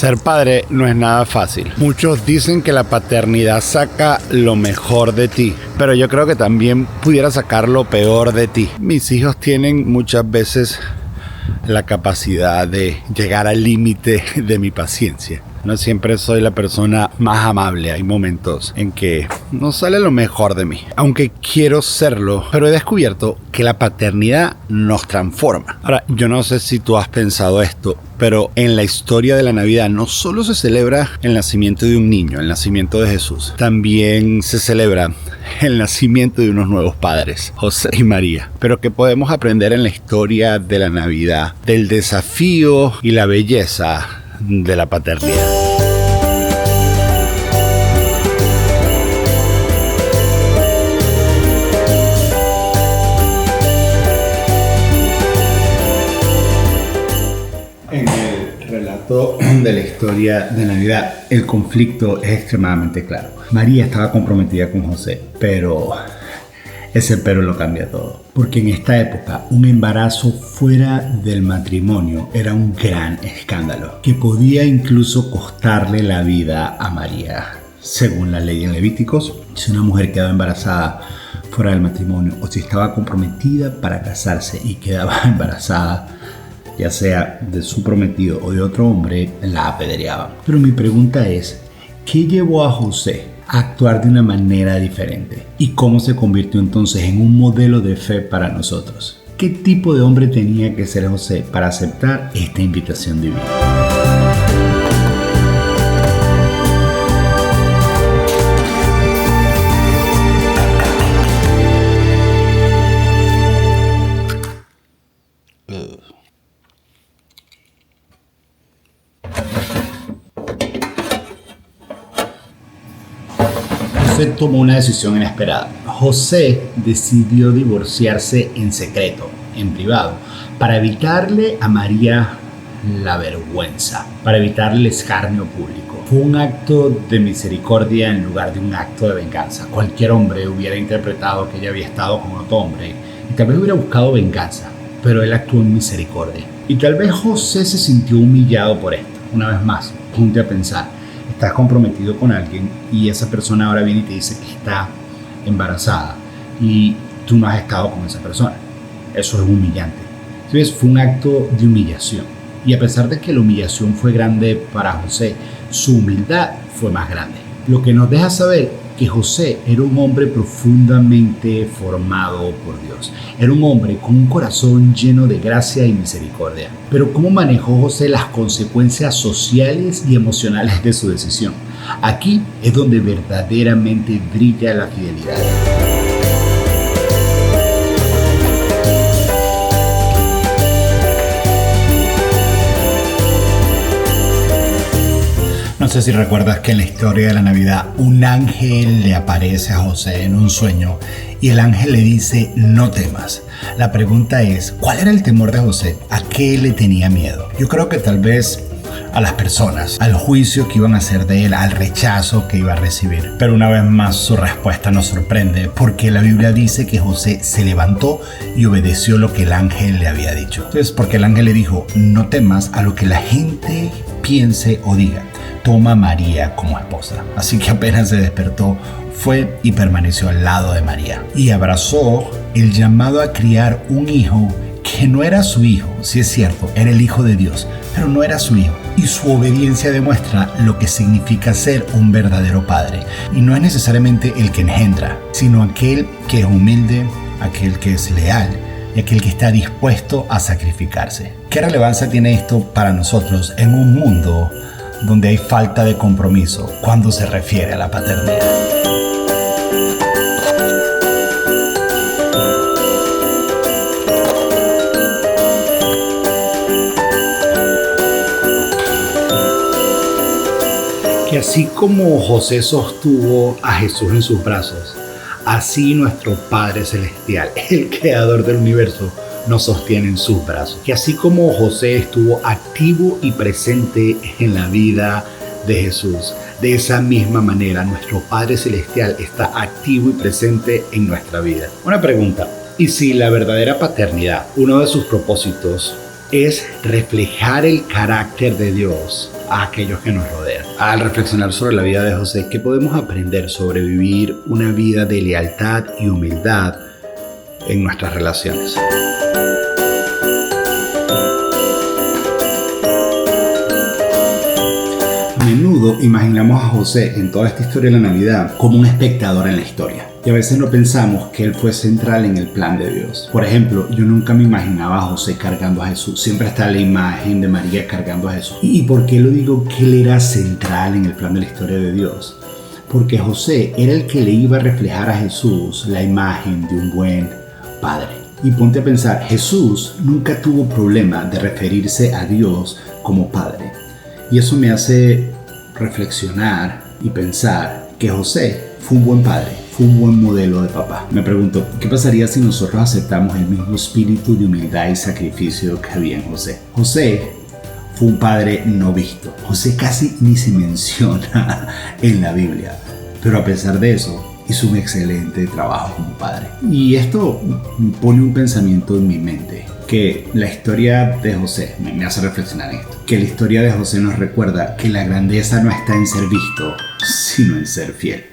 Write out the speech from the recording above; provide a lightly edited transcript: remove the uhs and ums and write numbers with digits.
Ser padre no es nada fácil. Muchos dicen que la paternidad saca lo mejor de ti, pero yo creo que también pudiera sacar lo peor de ti. Mis hijos tienen muchas veces la capacidad de llegar al límite de mi paciencia. No siempre soy la persona más amable. Hay momentos en que no sale lo mejor de mí, aunque quiero serlo, pero he descubierto que la paternidad nos transforma. Ahora, yo no sé si tú has pensado esto, pero en la historia de la Navidad no solo se celebra el nacimiento de un niño, el nacimiento de Jesús, también se celebra el nacimiento de unos nuevos padres, José y María. Pero ¿qué podemos aprender en la historia de la Navidad? Del desafío y la belleza de la paternidad. En el relato de la historia de Navidad, el conflicto es extremadamente claro. María estaba comprometida con José, pero ese pero lo cambia todo. Porque en esta época, un embarazo fuera del matrimonio era un gran escándalo, que podía incluso costarle la vida a María. Según la ley en Levíticos, si una mujer quedaba embarazada fuera del matrimonio o si estaba comprometida para casarse y quedaba embarazada, ya sea de su prometido o de otro hombre, la apedreaban. Pero mi pregunta es, ¿qué llevó a José a actuar de una manera diferente? ¿Y cómo se convirtió entonces en un modelo de fe para nosotros? ¿Qué tipo de hombre tenía que ser José para aceptar esta invitación divina? José tomó una decisión inesperada. José decidió divorciarse en secreto, en privado, para evitarle a María la vergüenza, para evitarle el escarnio público. Fue un acto de misericordia en lugar de un acto de venganza. Cualquier hombre hubiera interpretado que ella había estado con otro hombre y tal vez hubiera buscado venganza, pero él actuó en misericordia. Y tal vez José se sintió humillado por esto. Una vez más, ponte a pensar. Estás comprometido con alguien y esa persona ahora viene y te dice que está embarazada y tú no has estado con esa persona. Eso es humillante. ¿Sabes? Fue un acto de humillación. Y a pesar de que la humillación fue grande para José, su humildad fue más grande. Lo que nos deja saber que José era un hombre profundamente formado por Dios. Era un hombre con un corazón lleno de gracia y misericordia. Pero ¿cómo manejó José las consecuencias sociales y emocionales de su decisión? Aquí es donde verdaderamente brilla la fidelidad. No sé si recuerdas que en la historia de la Navidad un ángel le aparece a José en un sueño y el ángel le dice: no temas. La pregunta es, ¿cuál era el temor de José? ¿A qué le tenía miedo? Yo creo que tal vez a las personas, al juicio que iban a hacer de él, al rechazo que iba a recibir. Pero una vez más su respuesta nos sorprende, porque la Biblia dice que José se levantó y obedeció lo que el ángel le había dicho. Entonces, porque el ángel le dijo: no temas a lo que la gente piense o diga. Toma a María como esposa. Así que apenas se despertó, fue y permaneció al lado de María. Y abrazó el llamado a criar un hijo que no era su hijo. Sí, es cierto, era el hijo de Dios, pero no era su hijo. Y su obediencia demuestra lo que significa ser un verdadero padre. Y no es necesariamente el que engendra, sino aquel que es humilde, aquel que es leal y aquel que está dispuesto a sacrificarse. ¿Qué relevancia tiene esto para nosotros en un mundo donde hay falta de compromiso cuando se refiere a la paternidad? Que así como José sostuvo a Jesús en sus brazos, así nuestro Padre Celestial, el Creador del universo, nos sostiene en sus brazos. Que así como José estuvo activo y presente en la vida de Jesús, de esa misma manera nuestro Padre Celestial está activo y presente en nuestra vida. Una pregunta: ¿y si la verdadera paternidad, uno de sus propósitos, es reflejar el carácter de Dios a aquellos que nos rodean. Al reflexionar sobre la vida de José, ¿qué podemos aprender sobre vivir una vida de lealtad y humildad en nuestras relaciones? A menudo imaginamos a José en toda esta historia de la Navidad como un espectador en la historia. Y a veces no pensamos que él fue central en el plan de Dios. Por ejemplo, yo nunca me imaginaba a José cargando a Jesús. Siempre está la imagen de María cargando a Jesús. ¿Y por qué lo digo que él era central en el plan de la historia de Dios? Porque José era el que le iba a reflejar a Jesús la imagen de un buen padre. Y ponte a pensar, Jesús nunca tuvo problema de referirse a Dios como padre. Y eso me hace reflexionar y pensar que José fue un buen padre, fue un buen modelo de papá. Me pregunto, ¿qué pasaría si nosotros aceptamos el mismo espíritu de humildad y sacrificio que había en José? José fue un padre no visto. José casi ni se menciona en la Biblia, pero a pesar de eso, hizo un excelente trabajo como padre. Y esto pone un pensamiento en mi mente, que la historia de José me hace reflexionar en esto, que la historia de José nos recuerda que la grandeza no está en ser visto, sino en ser fiel.